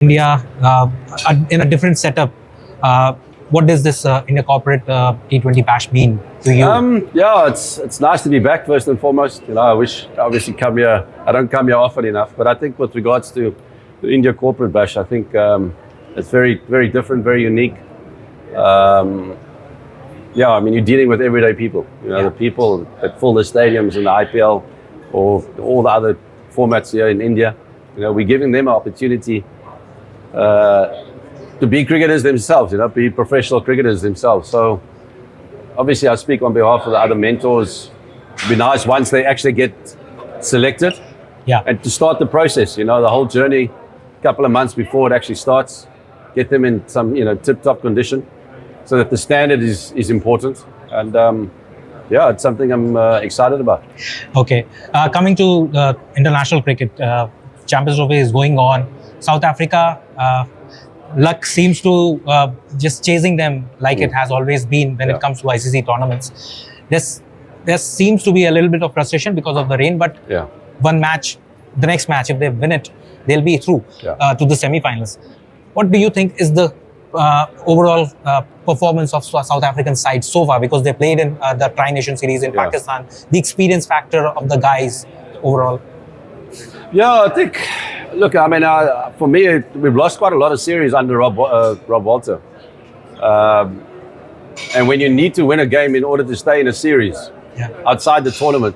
India in a different setup. What does this India corporate T20 bash mean to you? Yeah, it's nice to be back first and foremost. I wish I obviously come here. I don't come here often enough, but I think with regards to the India corporate bash, I think it's very, very different, very unique. Yeah, I mean, you're dealing with everyday people. The people that fill the stadiums in the IPL or all the other formats here in India. We're giving them an opportunity to be cricketers themselves, be professional cricketers themselves. So obviously I speak on behalf of the other mentors. It'd be nice once they actually get selected and to start the process, the whole journey, a couple of months before it actually starts, get them in some, tip-top condition so that the standard is important. And it's something I'm excited about. Okay, coming to international cricket, Champions Trophy is going on. South Africa, luck seems to just chasing them like it has always been when it comes to ICC tournaments. There seems to be a little bit of frustration because of the rain, but one match, the next match, if they win it, they'll be through to the semi-finals. What do you think is the overall performance of South African side so far? Because they played in the Tri-Nation series in Pakistan. The experience factor of the guys overall. Yeah, I think. Look, I mean, for me, we've lost quite a lot of series under Rob Walter. And when you need to win a game in order to stay in a series outside the tournament,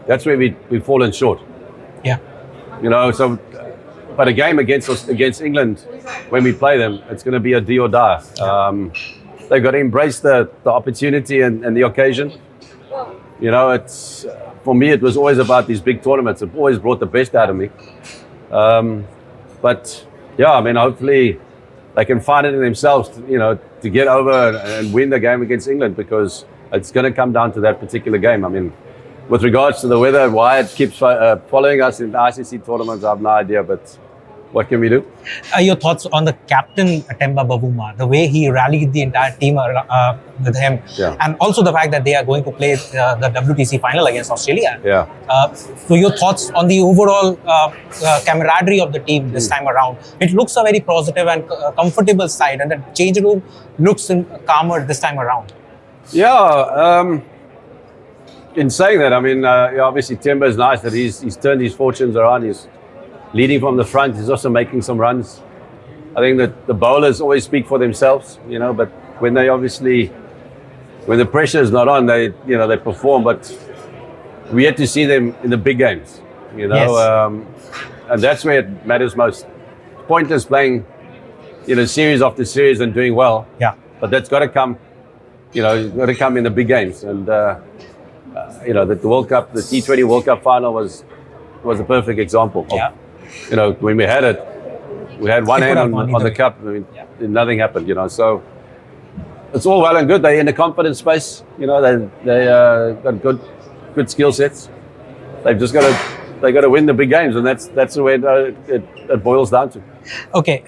that's where we've fallen short. Yeah. So, but a game against England, when we play them, it's going to be a do or die. They've got to embrace the opportunity and the occasion. It's for me, it was always about these big tournaments. It always brought the best out of me. But I mean, hopefully they can find it in themselves, to get over and win the game against England, because it's going to come down to that particular game. I mean, with regards to the weather, why it keeps following us in the ICC tournaments, I have no idea, but what can we do? Your thoughts on the captain, Temba Bavuma, the way he rallied the entire team with him, and also the fact that they are going to play the WTC final against Australia. So your thoughts on the overall camaraderie of the team this time around? It looks a very positive and comfortable side, and the change room looks calmer this time around. In saying that, I mean, obviously Temba is nice that he's turned his fortunes around. He's leading from the front. He's also making some runs. I think that the bowlers always speak for themselves, but when the pressure is not on, they perform. But we had to see them in the big games, and that's where it matters most. Pointless playing, series after series and doing well. But that's got to come, got to come in the big games. And that the World Cup, the T20 World Cup final was a perfect example. When we had it, we had one hand on the cup. I mean, nothing happened. So it's all well and good. They're in the confidence space. They got good skill sets. They've just got to win the big games, and that's the way it boils down to. Okay,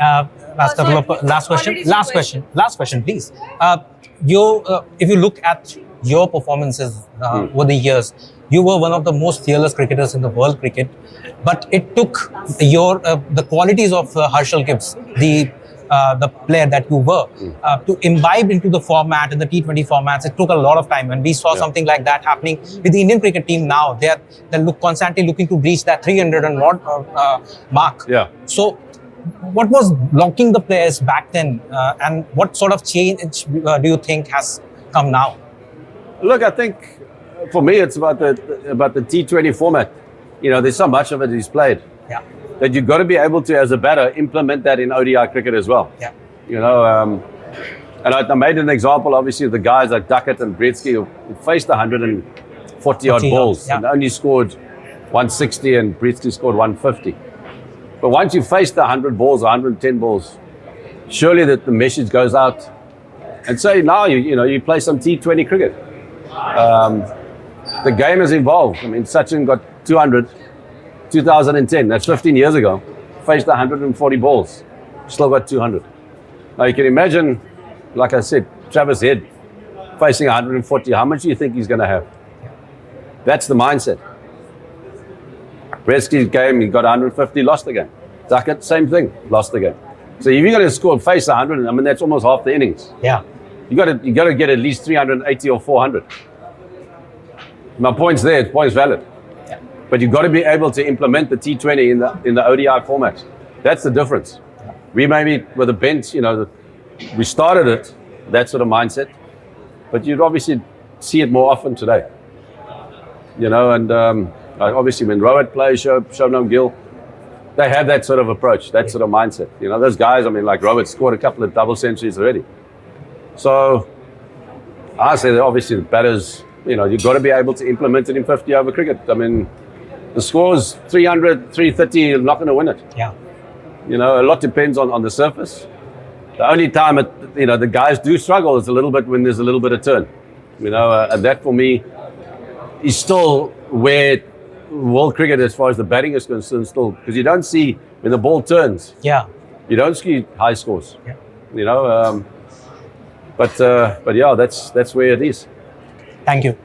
last question, please. If you look at your performances over the years, you were one of the most fearless cricketers in the world cricket, but it took the qualities of Herschel Gibbs, the player that you were, to imbibe into the format, in the T20 formats. It took a lot of time, and we saw something like that happening with the Indian cricket team now. They're constantly looking to reach that 300 and mark. So what was blocking the players back then, and what sort of change do you think has come now? Look, I think for me it's about the T20 format. There's so much of it is played. That you've got to be able to, as a batter, implement that in ODI cricket as well. And I made an example, obviously, of the guys like Duckett and Gretzky who faced 140 odd balls and only scored 160, and Gretzky scored 150. But once you face the 100 balls, 110 balls, surely that the message goes out. And so now you play some T20 cricket. The game has evolved. I mean, Sachin got 200, 2010. That's 15 years ago. Faced 140 balls, still got 200. Now you can imagine, like I said, Travis Head facing 140. How much do you think he's going to have? That's the mindset. Gretzky's game, he got 150, lost the game. Duckett, same thing, lost the game. So if you're going to score face 100, I mean that's almost half the innings. Yeah. You got to get at least 380 or 400. My point's there. Point's valid. Yeah. But you've got to be able to implement the T20 in the ODI format. That's the difference. We maybe with the bench, we started it, that sort of mindset, but you'd obviously see it more often today. And obviously when Rohit plays, Shobnam Gill, they have that sort of approach, that sort of mindset. Those guys, I mean, like Rohit scored a couple of double centuries already. So I say that obviously the batters, you've got to be able to implement it in 50 over cricket. I mean, the score's 300, 330, you're not going to win it. Yeah. A lot depends on the surface. The only time the guys do struggle is a little bit when there's a little bit of turn. And that for me is still where world cricket, as far as the batting is concerned, still, because you don't see when the ball turns. Yeah. You don't see high scores. Yeah. But yeah, that's where it is. Thank you.